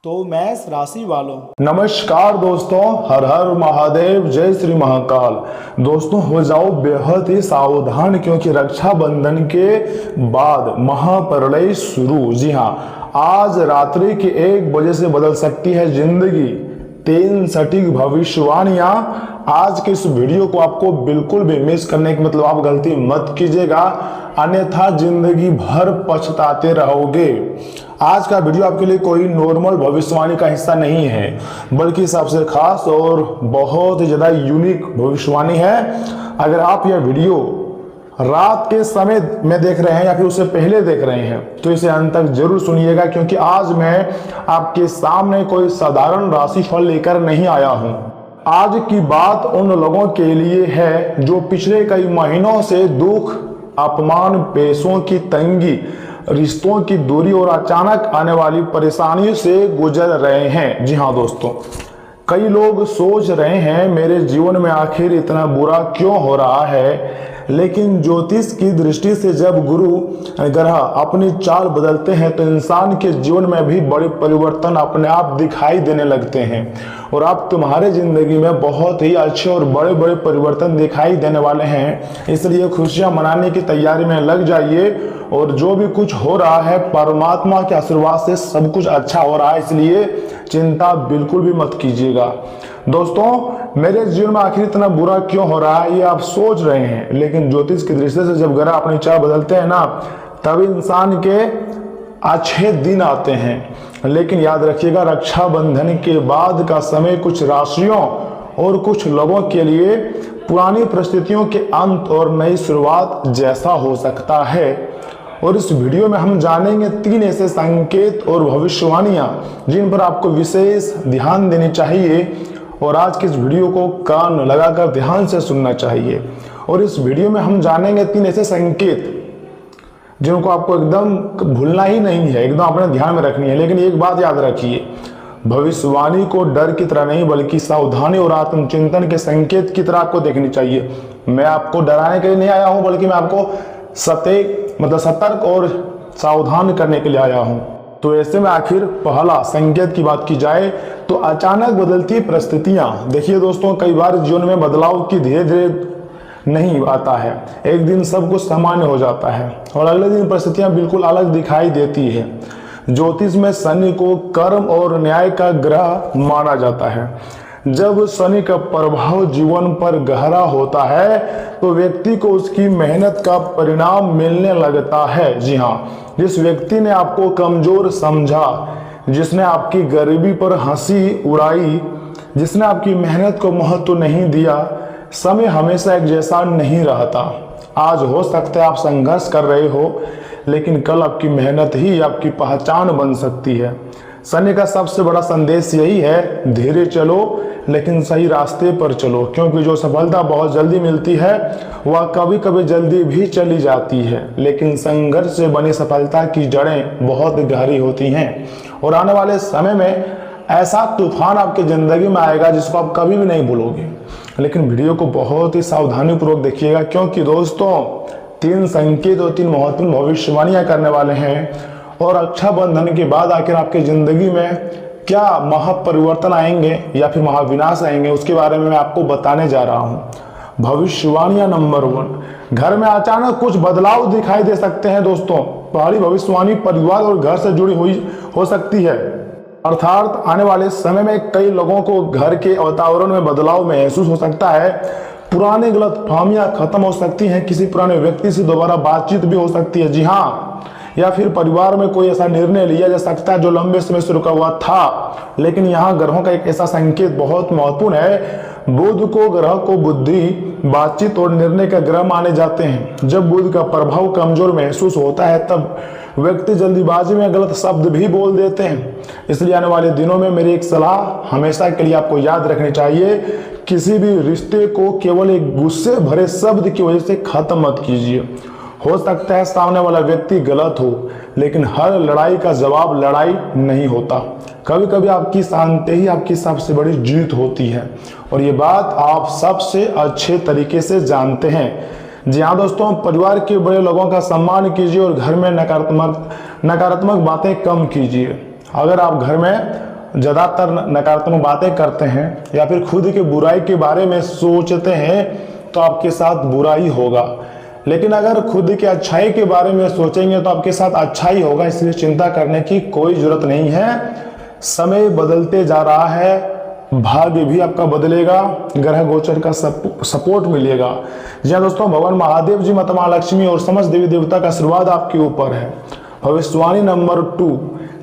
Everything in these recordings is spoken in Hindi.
तो मैष राशि वालों, नमस्कार दोस्तों, हर हर महादेव, जय श्री महाकाल। दोस्तों हो जाओ बेहद ही सावधान, क्योंकि रक्षाबंधन के बाद महाप्रलय शुरू। जी हाँ, आज रात्रि के 1 बजे से बदल सकती है जिंदगी। 3 सटीक भविष्यवाणियां। आज के इस वीडियो को आपको बिल्कुल भी मिस करने की मतलब आप गलती मत कीजिएगा, अन्यथा जिंदगी भर पछताते रहोगे। आज का वीडियो आपके लिए कोई नॉर्मल भविष्यवाणी का हिस्सा नहीं है, बल्कि सबसे खास और बहुत ही ज्यादा यूनिक भविष्यवाणी है। अगर आप यह वीडियो रात के समय में देख रहे हैं या फिर उससे पहले देख रहे हैं तो इसे अंत तक जरूर सुनिएगा, क्योंकि आज मैं आपके सामने कोई साधारण राशिफल लेकर नहीं आया हूं। आज की बात उन लोगों के लिए है जो पिछले कई महीनों से दुख, अपमान, पैसों की तंगी, रिश्तों की दूरी और अचानक आने वाली परेशानियों से गुजर रहे हैं। जी हाँ दोस्तों, कई लोग सोच रहे हैं मेरे जीवन में आखिर इतना बुरा क्यों हो रहा है, लेकिन ज्योतिष की दृष्टि से जब गुरु ग्रह अपनी चाल बदलते हैं तो इंसान के जीवन में भी बड़े परिवर्तन अपने आप दिखाई देने लगते हैं। और अब तुम्हारे जिंदगी में बहुत ही अच्छे और बड़े बड़े परिवर्तन दिखाई देने वाले हैं, इसलिए खुशियां मनाने की तैयारी में लग जाइए। और जो भी कुछ हो रहा है परमात्मा के आशीर्वाद से सब कुछ अच्छा हो रहा है, इसलिए चिंता बिल्कुल भी मत कीजिएगा। दोस्तों, मेरे जीवन में आखिर इतना बुरा क्यों हो रहा है ये आप सोच रहे हैं, लेकिन ज्योतिष की दृष्टि से जब ग्रह अपनी चाल बदलते हैं ना, तब इंसान के अच्छे दिन आते हैं। लेकिन याद रखिएगा, रक्षाबंधन के बाद का समय कुछ राशियों और कुछ लोगों के लिए पुरानी परिस्थितियों के अंत और नई शुरुआत जैसा हो सकता है। और इस वीडियो में हम जानेंगे 3 ऐसे संकेत और भविष्यवाणियां जिन पर आपको विशेष ध्यान देनी चाहिए, और आज के इस वीडियो को कान लगाकर ध्यान से सुनना चाहिए। और इस वीडियो में हम जानेंगे 3 ऐसे संकेत जिनको आपको एकदम भूलना ही नहीं है, एकदम अपने ध्यान में रखनी है। लेकिन एक बात याद रखिए, भविष्यवाणी को डर की तरह नहीं बल्कि सावधानी और आत्मचिंतन के संकेत की तरह आपको देखनी चाहिए। मैं आपको डराने के लिए नहीं आया हूं, बल्कि मैं आपको सतर्क और सावधान करने के लिए आया हूं। तो ऐसे में आखिर पहला संकेत की बात की जाए तो अचानक बदलती परिस्थितियां। देखिए दोस्तों, कई बार जीवन में बदलाव की धीरे धीरे नहीं आता है। एक दिन सब कुछ सामान्य हो जाता है और अगले दिन परिस्थितियां बिल्कुल अलग दिखाई देती है। ज्योतिष में शनि को कर्म और न्याय का ग्रह माना जाता है। जब शनि का प्रभाव जीवन पर गहरा होता है तो व्यक्ति को उसकी मेहनत का परिणाम मिलने लगता है। जी हाँ, जिस व्यक्ति ने आपको कमजोर समझा, जिसने आपकी गरीबी पर हंसी उड़ाई, जिसने आपकी मेहनत को महत्व नहीं दिया, समय हमेशा एक जैसा नहीं रहता। आज हो सकता है आप संघर्ष कर रहे हो, लेकिन कल आपकी मेहनत ही आपकी पहचान बन सकती है। शनि का सबसे बड़ा संदेश यही है, धीरे चलो लेकिन सही रास्ते पर चलो, क्योंकि जो सफलता बहुत जल्दी मिलती है वह कभी कभी जल्दी भी चली जाती है, लेकिन संघर्ष से बनी सफलता की जड़ें बहुत गहरी होती हैं। और आने वाले समय में ऐसा तूफान आपकी जिंदगी में आएगा जिसको आप कभी भी नहीं भूलोगे। लेकिन वीडियो को बहुत ही सावधानी पूर्वक देखिएगा, क्योंकि दोस्तों 3 संकेत और 3 महत्वपूर्ण भविष्यवाणियां करने वाले हैं। और रक्षाबंधन के बाद आखिर आपकी जिंदगी में क्या महापरिवर्तन आएंगे या फिर महाविनाश आएंगे, उसके बारे में मैं आपको बताने जा रहा हूं। भविष्यवाणियां नंबर 1, घर में अचानक कुछ बदलाव दिखाई दे सकते हैं। दोस्तों, पहली भविष्यवाणी परिवार और घर से जुड़ी हुई हो सकती है, अर्थात आने वाले समय में कई लोगों को घर के वातावरण में बदलाव महसूस हो सकता है। पुरानी गलतफहमियां खत्म हो सकती हैं, किसी पुराने व्यक्ति से दोबारा बातचीत भी हो सकती है। जी हाँ, या फिर परिवार में कोई ऐसा निर्णय लिया जा सकता है जो लंबे समय से रुका हुआ था। लेकिन यहाँ ग्रहों का एक ऐसा संकेत बहुत महत्वपूर्ण है। बुध को ग्रह को बुद्धि, बातचीत और निर्णय का ग्रह माने जाते हैं। जब बुध का प्रभाव कमजोर महसूस होता है तब व्यक्ति जल्दीबाजी में गलत शब्द भी बोल देते हैं। इसलिए आने वाले दिनों में मेरी एक सलाह हमेशा के लिए आपको याद रखनी चाहिए, किसी भी रिश्ते को केवल एक गुस्से भरे शब्द की वजह से खत्म मत कीजिए। हो सकता है सामने वाला व्यक्ति गलत हो, लेकिन हर लड़ाई का जवाब लड़ाई नहीं होता। कभी कभी आपकी शांति ही आपकी सबसे बड़ी जीत होती है, और ये बात आप सबसे अच्छे तरीके से जानते हैं। जी हाँ दोस्तों, परिवार के बड़े लोगों का सम्मान कीजिए और घर में नकारात्मक बातें कम कीजिए। अगर आप घर में ज़्यादातर नकारात्मक बातें करते हैं या फिर खुद की बुराई के बारे में सोचते हैं तो आपके साथ बुरा ही होगा। लेकिन अगर खुद की अच्छाई के बारे में सोचेंगे तो आपके साथ अच्छा ही होगा। इसलिए चिंता करने की कोई जरूरत नहीं है। समय बदलते जा रहा है, भाग्य भी आपका बदलेगा, ग्रह गोचर का सपोर्ट मिलेगा। जी हाँ दोस्तों, भगवान महादेव जी, माता महालक्ष्मी और समस्त देवी देवता का आशीर्वाद आपके ऊपर है। भविष्यवाणी नंबर 2,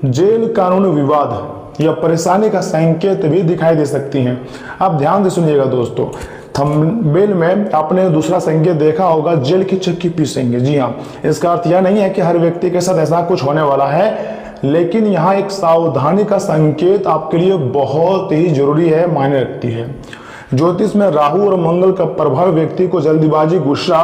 जेल कानून विवाद या परेशानी का संकेत भी दिखाई दे सकती हैं। आप ध्यान से सुनिएगा दोस्तों, थंबनेल में आपने दूसरा संकेत देखा होगा, जेल की चक्की पीसेंगे। जी हाँ, इसका अर्थ यह नहीं है कि हर व्यक्ति के साथ ऐसा कुछ होने वाला है, लेकिन यहाँ एक सावधानी का संकेत आपके लिए बहुत ही जरूरी है, मायने रखती है। ज्योतिष में राहु और मंगल का प्रभाव व्यक्ति को जल्दबाजी, गुस्सा,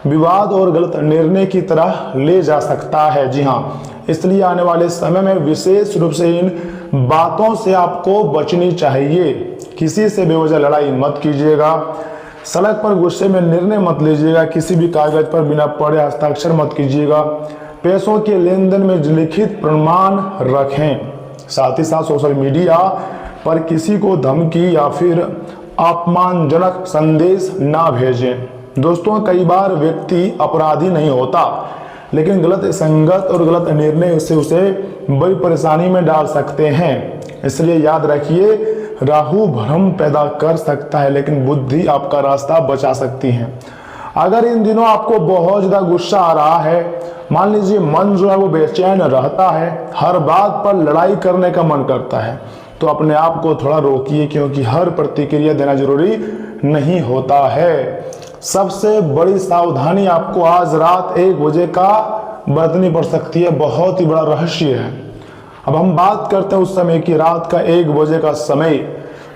विवाद और गलत निर्णय की तरह ले जा सकता है। जी हाँ, इसलिए आने वाले समय में विशेष रूप से इन बातों से आपको बचनी चाहिए। किसी से बेवजह लड़ाई मत कीजिएगा, सड़क पर गुस्से में निर्णय मत लीजिएगा, किसी भी कागज पर बिना पढ़े हस्ताक्षर मत कीजिएगा, पैसों के लेन देन में लिखित प्रमाण रखें। साथ ही साथ सोशल मीडिया पर किसी को धमकी या फिर अपमानजनक संदेश ना भेजें। दोस्तों, कई बार व्यक्ति अपराधी नहीं होता, लेकिन गलत संगत और गलत निर्णय से उसे बड़ी परेशानी में डाल सकते हैं। इसलिए याद रखिए, राहु भ्रम पैदा कर सकता है, लेकिन बुद्धि आपका रास्ता बचा सकती है। अगर इन दिनों आपको बहुत ज्यादा गुस्सा आ रहा है, मान लीजिए मन जो है वो बेचैन रहता है, हर बात पर लड़ाई करने का मन करता है, तो अपने आप को थोड़ा रोकिए, क्योंकि हर प्रतिक्रिया देना जरूरी नहीं होता है। सबसे बड़ी सावधानी आपको आज रात 1 बजे का बरतनी पड़ सकती है, बहुत ही बड़ा रहस्य है। अब हम बात करते हैं उस समय की, रात का 1 बजे का समय।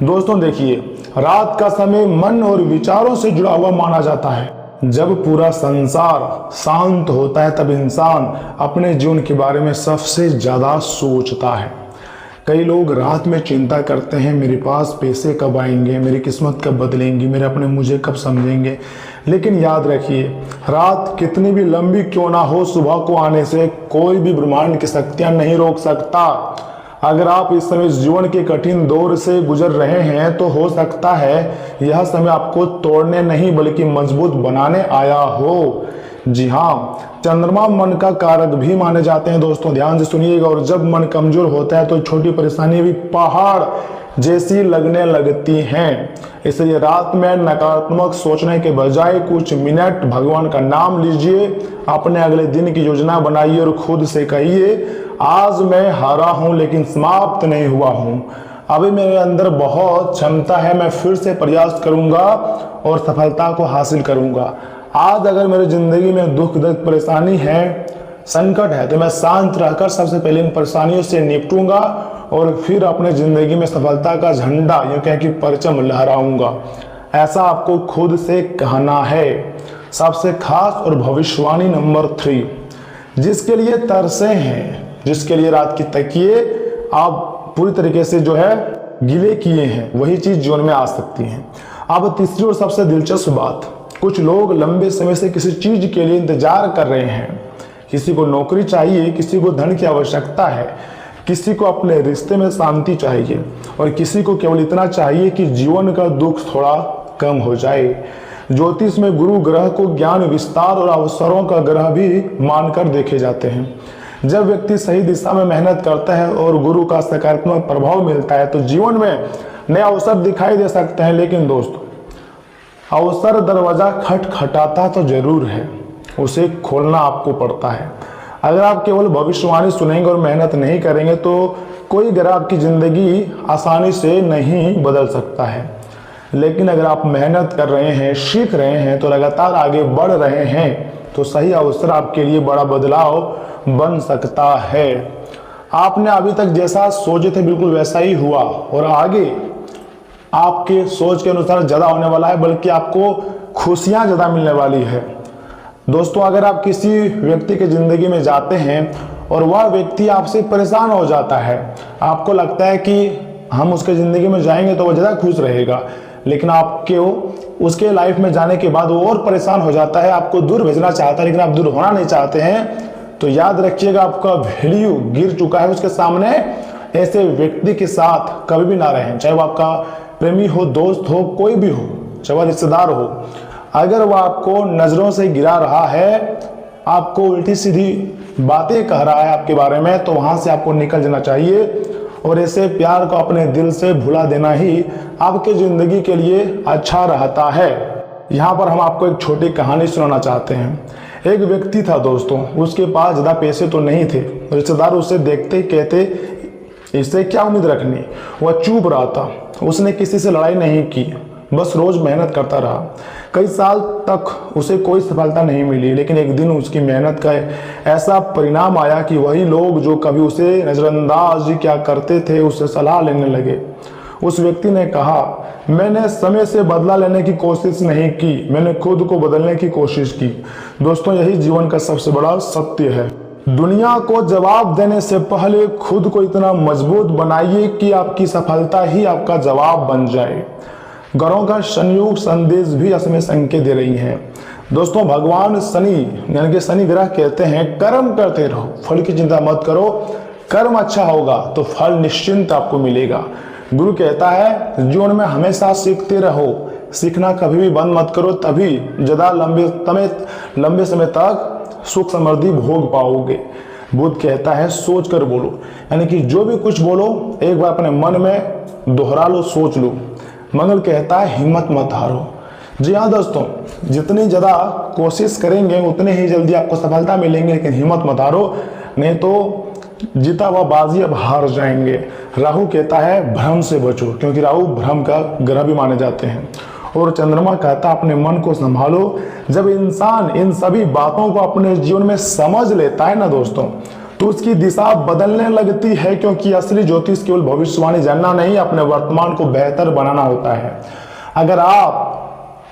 दोस्तों देखिए, रात का समय मन और विचारों से जुड़ा हुआ माना जाता है। जब पूरा संसार शांत होता है तब इंसान अपने जीवन के बारे में सबसे ज्यादा सोचता है। कई लोग रात में चिंता करते हैं, मेरे पास पैसे कब आएंगे, मेरी किस्मत कब बदलेंगी, मेरे अपने मुझे कब समझेंगे। लेकिन याद रखिए, रात कितनी भी लंबी क्यों ना हो, सुबह को आने से कोई भी ब्रह्मांड की शक्तियां नहीं रोक सकता। अगर आप इस समय जीवन के कठिन दौर से गुजर रहे हैं तो हो सकता है यह समय आपको तोड़ने नहीं बल्कि मजबूत बनाने आया हो। जी हाँ, चंद्रमा मन का कारक भी माने जाते हैं। दोस्तों ध्यान से सुनिएगा, और जब मन कमजोर होता है तो छोटी परेशानी भी पहाड़ जैसी लगने लगती हैं। इसलिए रात में नकारात्मक सोचने के बजाय कुछ मिनट भगवान का नाम लीजिए, अपने अगले दिन की योजना बनाइए और खुद से कहिए, आज मैं हारा हूं लेकिन समाप्त नहीं हुआ हूं। अभी मेरे अंदर बहुत क्षमता है, मैं फिर से प्रयास करूंगा और सफलता को हासिल करूंगा। आज अगर मेरी जिंदगी में दुख दर्द परेशानी है, संकट है, तो मैं शांत रहकर सबसे पहले इन परेशानियों से निपटूंगा और फिर अपने जिंदगी में सफलता का झंडा, यूं कहें कि परचम लहराऊंगा। ऐसा आपको खुद से कहना है। सबसे खास और भविष्यवाणी नंबर 3, जिसके लिए तरसे हैं, जिसके लिए रात की तकिए आप पूरी तरीके से जो है गिले किए हैं, वही चीज जीवन में आ सकती है। अब तीसरी और सबसे दिलचस्प बात, कुछ लोग लंबे समय से किसी चीज के लिए इंतजार कर रहे हैं। किसी को नौकरी चाहिए, किसी को धन की आवश्यकता है, किसी को अपने रिश्ते में शांति चाहिए और किसी को केवल इतना चाहिए कि जीवन का दुख थोड़ा कम हो जाए। ज्योतिष में गुरु ग्रह को ज्ञान, विस्तार और अवसरों का ग्रह भी मानकर देखे जाते हैं। जब व्यक्ति सही दिशा में मेहनत करता है और गुरु का सकारात्मक प्रभाव मिलता है तो जीवन में नए अवसर दिखाई दे सकते हैं। लेकिन दोस्तों, अवसर दरवाजा खटखटाता तो जरूर है, उसे खोलना आपको पड़ता है। अगर आप केवल भविष्यवाणी सुनेंगे और मेहनत नहीं करेंगे तो कोई ग्रह आपकी जिंदगी आसानी से नहीं बदल सकता है। लेकिन अगर आप मेहनत कर रहे हैं, सीख रहे हैं, तो लगातार आगे बढ़ रहे हैं, तो सही अवसर आपके लिए बड़ा बदलाव बन सकता है। आपने अभी तक जैसा सोचे थे बिल्कुल वैसा ही हुआ और आगे आपके सोच के अनुसार ज्यादा होने वाला है, बल्कि आपको खुशियां ज्यादा मिलने वाली है। दोस्तों, अगर आप किसी व्यक्ति के जिंदगी में जाते हैं और वह व्यक्ति आपसे परेशान हो जाता है, आपको लगता है कि हम उसके जिंदगी में जाएंगे तो वह ज्यादा खुश रहेगा, लेकिन आपके उसके लाइफ में जाने के बाद वो और परेशान हो जाता है, आपको दूर भेजना चाहता है लेकिन आप दूर होना नहीं चाहते हैं, तो याद रखिएगा आपका वैल्यू गिर चुका है उसके सामने। ऐसे व्यक्ति के साथ कभी भी ना रहें, चाहे वो आपका प्रेमी हो, दोस्त हो, कोई भी हो, चाहे वो रिश्तेदार हो। अगर वो आपको नजरों से गिरा रहा है, आपको उल्टी सीधी बातें कह रहा है आपके बारे में, तो वहां से आपको निकल जाना चाहिए और ऐसे प्यार को अपने दिल से भुला देना ही आपकी जिंदगी के लिए अच्छा रहता है। यहाँ पर हम आपको एक छोटी कहानी सुनाना चाहते हैं। एक व्यक्ति था दोस्तों, उसके पास ज़्यादा पैसे तो नहीं थे। रिश्तेदार उसे देखते कहते इससे क्या उम्मीद रखनी। वह चुप रहा था, उसने किसी से लड़ाई नहीं की, बस रोज मेहनत करता रहा। कई साल तक उसे कोई सफलता नहीं मिली, लेकिन एक दिन उसकी मेहनत का ऐसा परिणाम आया कि वही लोग जो कभी उसे नजरअंदाज क्या करते थे, उससे सलाह लेने लगे। उस व्यक्ति ने कहा, मैंने समय से बदला लेने की कोशिश नहीं की, मैंने खुद को बदलने की कोशिश की। दोस्तों, यही जीवन का सबसे बड़ा सत्य है। दुनिया को जवाब देने से पहले खुद को इतना मजबूत बनाइए कि आपकी सफलता ही आपका जवाब बन जाए। ग्रहों का संयोग संदेश भी इसमें संकेत दे रही हैं। दोस्तों, भगवान शनि यानी कि शनि ग्रह कहते हैं, कर्म करते रहो, फल की चिंता मत करो। कर्म अच्छा होगा तो फल निश्चिंत आपको मिलेगा। गुरु कहता है, जीवन में हमेशा सीखते रहो, सीखना कभी भी बंद मत करो, तभी ज्यादा लंबे समय तक सुख समृद्धि भोग पाओगे। बुद्ध कहता है, सोच कर बोलो, यानी कि जो भी कुछ बोलो एक बार अपने मन में दोहरा लो, सोच लो। मंगल कहता है, हिम्मत मत हारो। जी हाँ दोस्तों, जितनी ज़्यादा कोशिश करेंगे उतने ही जल्दी आपको सफलता मिलेंगे, लेकिन हिम्मत मत हारो, नहीं तो जीता हुआ बाजी अब हार जाएंगे। राहु कहता है, भ्रम से बचो, क्योंकि राहु भ्रम का ग्रह भी माने जाते हैं। और चंद्रमा कहता है, अपने मन को संभालो। जब इंसान इन सभी बातों को अपने जीवन में समझ लेता है ना दोस्तों, तो उसकी दिशा बदलने लगती है, क्योंकि असली ज्योतिष केवल भविष्यवाणी जानना नहीं, अपने वर्तमान को बेहतर बनाना होता है। अगर आप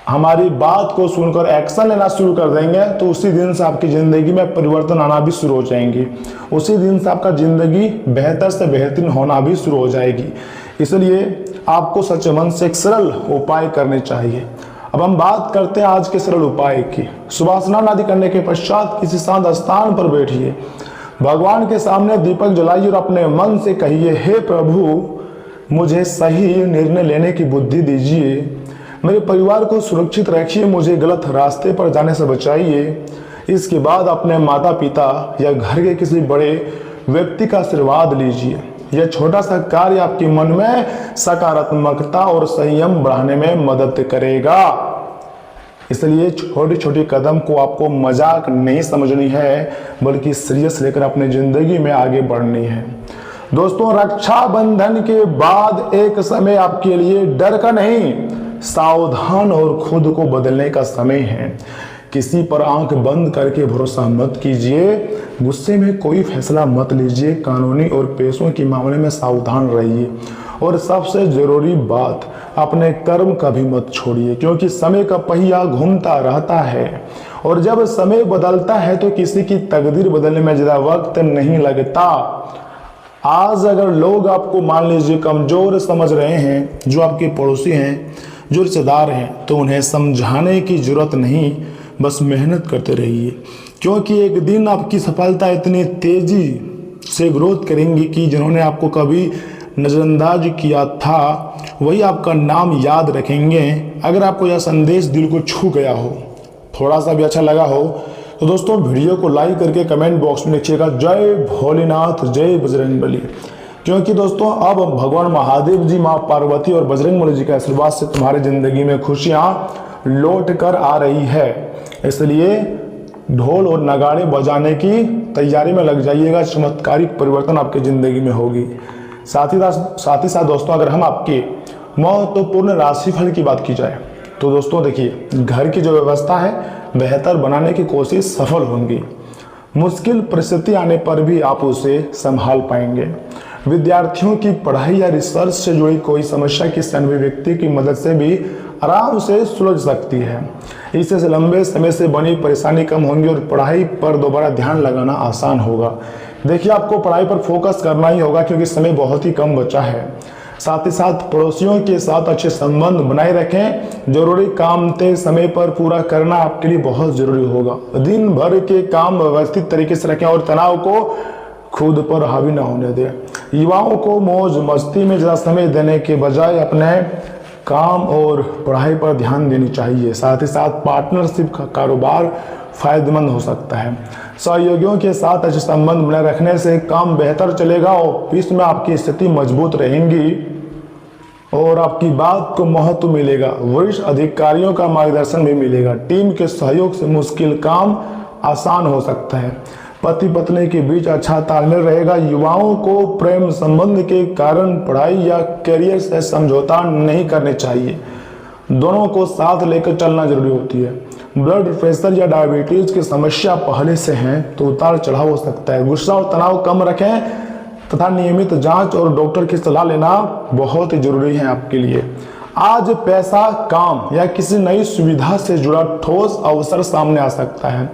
हमारी बात को सुनकर एक्शन लेना शुरू कर देंगे तो उसी दिन से आपकी जिंदगी में परिवर्तन आना भी शुरू हो जाएंगे, उसी दिन से आपका जिंदगी बेहतर से बेहतरीन होना भी शुरू हो जाएगी। इसलिए आपको सच्चे मन से एक सरल उपाय करने चाहिए। अब हम बात करते हैं आज के सरल उपाय की। सुबह स्नान आदि करने के पश्चात किसी शांत स्थान पर बैठिए, भगवान के सामने दीपक जलाइए और अपने मन से कहिए, हे प्रभु, मुझे सही निर्णय लेने की बुद्धि दीजिए, मेरे परिवार को सुरक्षित रखिए, मुझे गलत रास्ते पर जाने से बचाइए। इसके बाद अपने माता पिता या घर के किसी बड़े व्यक्ति का आशीर्वाद लीजिए। यह छोटा सा कार्य आपके मन में सकारात्मकता और संयम बढ़ाने में मदद करेगा। इसलिए छोटी छोटी कदम को आपको मजाक नहीं समझनी है, बल्कि सीरियस लेकर अपनी जिंदगी में आगे बढ़नी है। दोस्तों, रक्षाबंधन के बाद एक समय आपके लिए डर का नहीं, सावधान और खुद को बदलने का समय है। किसी पर आंख बंद करके भरोसा मत कीजिए, गुस्से में कोई फैसला मत लीजिए, कानूनी और पैसों के मामले में सावधान रहिए, और सबसे जरूरी बात, अपने कर्म कभी मत छोड़िए, क्योंकि समय का पहिया घूमता रहता है और जब समय बदलता है तो किसी की तकदीर बदलने में ज्यादा वक्त नहीं लगता। आज अगर लोग आपको मान लीजिए कमजोर समझ रहे हैं, जो आपके पड़ोसी हैं, जो रिश्तेदार हैं, तो उन्हें समझाने की जरूरत नहीं, बस मेहनत करते रहिए, क्योंकि एक दिन आपकी सफलता इतनी तेजी से ग्रोथ करेंगी कि जिन्होंने आपको कभी नज़रअंदाज किया था वही आपका नाम याद रखेंगे। अगर आपको यह संदेश दिल को छू गया हो, थोड़ा सा भी अच्छा लगा हो, तो दोस्तों वीडियो को लाइक करके कमेंट बॉक्स में लिखिएगा, जय भोलेनाथ, जय बजरंगबली। क्योंकि दोस्तों अब भगवान महादेव जी, माँ पार्वती और बजरंगबली जी के आशीर्वाद से तुम्हारी जिंदगी में खुशियां लौट कर आ रही है। इसलिए ढोल और नगाड़े बजाने की तैयारी में लग जाइएगा, चमत्कारिक परिवर्तन आपकी जिंदगी में होगी। साथ ही साथ दोस्तों, अगर हम आपके महत्वपूर्ण राशिफल की बात की जाए तो दोस्तों देखिए, घर की जो व्यवस्था है बेहतर बनाने की कोशिश सफल होंगी। मुश्किल परिस्थिति आने पर भी आप उसे संभाल पाएंगे। विद्यार्थियों की पढ़ाई या रिसर्च से जुड़ी कोई समस्या किसी अनुभवी व्यक्ति की मदद से भी आराम से सुलझ सकती है। इससे लंबे समय से बनी परेशानी कम होंगी और पढ़ाई पर दोबारा ध्यान लगाना आसान होगा। देखिए, आपको पढ़ाई पर फोकस करना ही होगा, क्योंकि समय बहुत ही कम बचा है। साथ ही साथ पड़ोसियों के साथ अच्छे संबंध बनाए रखें। जरूरी काम तय समय पर पूरा करना आपके लिए बहुत जरूरी होगा। दिन भर के काम व्यवस्थित तरीके से रखें और तनाव को खुद पर हावी ना होने दें। युवाओं को मौज मस्ती में ज़्यादा समय देने के बजाय अपने काम और पढ़ाई पर ध्यान देनी चाहिए। साथ ही साथ पार्टनरशिप का कारोबार फायदेमंद हो सकता है। सहयोगियों के साथ अच्छे संबंध बनाए रखने से काम बेहतर चलेगा। ऑफिस में आपकी स्थिति मजबूत रहेंगी और आपकी बात को महत्व मिलेगा। वरिष्ठ अधिकारियों का मार्गदर्शन भी मिलेगा। टीम के सहयोग से मुश्किल काम आसान हो सकता है। पति पत्नी के बीच अच्छा तालमेल रहेगा। युवाओं को प्रेम संबंध के कारण पढ़ाई या करियर से समझौता नहीं करने चाहिए। दोनों को साथ लेकर चलना जरूरी होती है। ब्लड प्रेशर या डायबिटीज की समस्या पहले से है तो उतार चढ़ाव हो सकता है। गुस्सा और तनाव कम रखें तथा नियमित जांच और डॉक्टर की सलाह लेना बहुत ही जरूरी है आपके लिए। आज पैसा, काम या किसी नई सुविधा से जुड़ा ठोस अवसर सामने आ सकता है।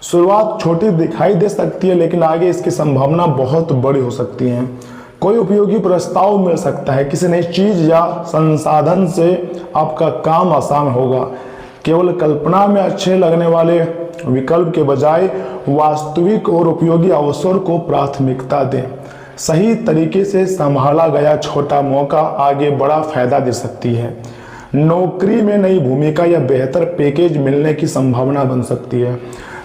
शुरुआत छोटी दिखाई दे सकती है लेकिन आगे इसकी संभावना बहुत बड़ी हो सकती है। कोई उपयोगी प्रस्ताव मिल सकता है। किसी नई चीज या संसाधन से आपका काम आसान होगा। केवल कल्पना में अच्छे लगने वाले विकल्प के बजाय वास्तविक और उपयोगी अवसर को प्राथमिकता दें। सही तरीके से संभाला गया छोटा मौका आगे बड़ा फायदा दे सकती है। नौकरी में नई भूमिका या बेहतर पैकेज मिलने की संभावना बन सकती है।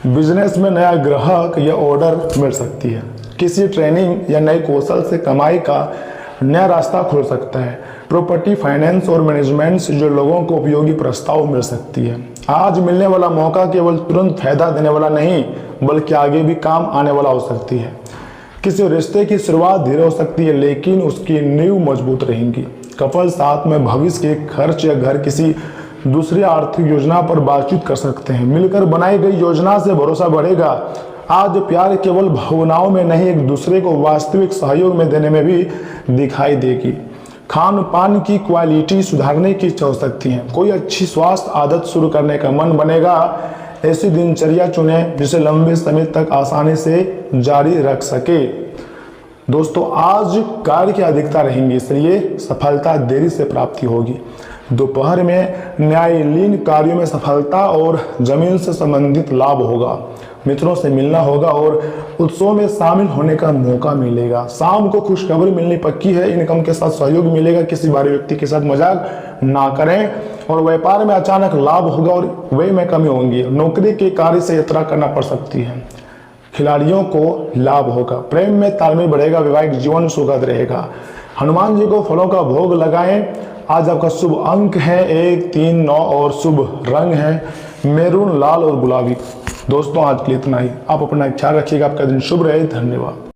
बिजनेस में नया ग्राहक या ऑर्डर मिल सकती है। किसी ट्रेनिंग या नए कौशल से कमाई का नया रास्ता खुल सकता है। प्रॉपर्टी, फाइनेंस और मैनेजमेंट से जो लोगों को उपयोगी प्रस्ताव मिल सकती है। आज मिलने वाला मौका केवल तुरंत फायदा देने वाला नहीं बल्कि आगे भी काम आने वाला हो सकती है। किसी रिश्ते की शुरुआत धीरे हो सकती है लेकिन उसकी नींव मजबूत रहेंगी। कपल साथ में भविष्य के खर्च या घर किसी दूसरी आर्थिक योजना पर बातचीत कर सकते हैं। मिलकर बनाई गई योजना से भरोसा बढ़ेगा। आज प्यार केवल भावनाओं में नहीं एक दूसरे को वास्तविक सहयोग में देने में भी दिखाई देगी। खान पान की क्वालिटी सुधारने की इच्छा हो सकती है। कोई अच्छी स्वास्थ्य आदत शुरू करने का मन बनेगा। ऐसी दिनचर्या चुने जिसे लंबे समय तक आसानी से जारी रख सके। दोस्तों, आज कार्य की अधिकता रहेंगी इसलिए सफलता देरी से प्राप्ति होगी। दोपहर में न्यायालयीन कार्यों में सफलता और जमीन से संबंधित लाभ होगा। मित्रों से मिलना होगा और उत्सव में शामिल होने का मौका मिलेगा। शाम को खुशखबरी मिलनी पक्की है। इनकम के साथ सहयोग मिलेगा। किसी बाहरी व्यक्ति के साथ मजाक ना करें। और व्यापार में अचानक लाभ होगा और व्यय में कमी होगी। नौकरी के कार्य से यात्रा करना पड़ सकती है। खिलाड़ियों को लाभ होगा। प्रेम में तालमेल बढ़ेगा। वैवाहिक जीवन सुखद रहेगा। हनुमान जी को फलों का भोग लगाएं। आज आपका शुभ अंक है 1, 3, 9 और शुभ रंग है मैरून, लाल और गुलाबी। दोस्तों, आज के लिए इतना ही। आप अपना ख्याल रखिएगा। आपका दिन शुभ रहे। धन्यवाद।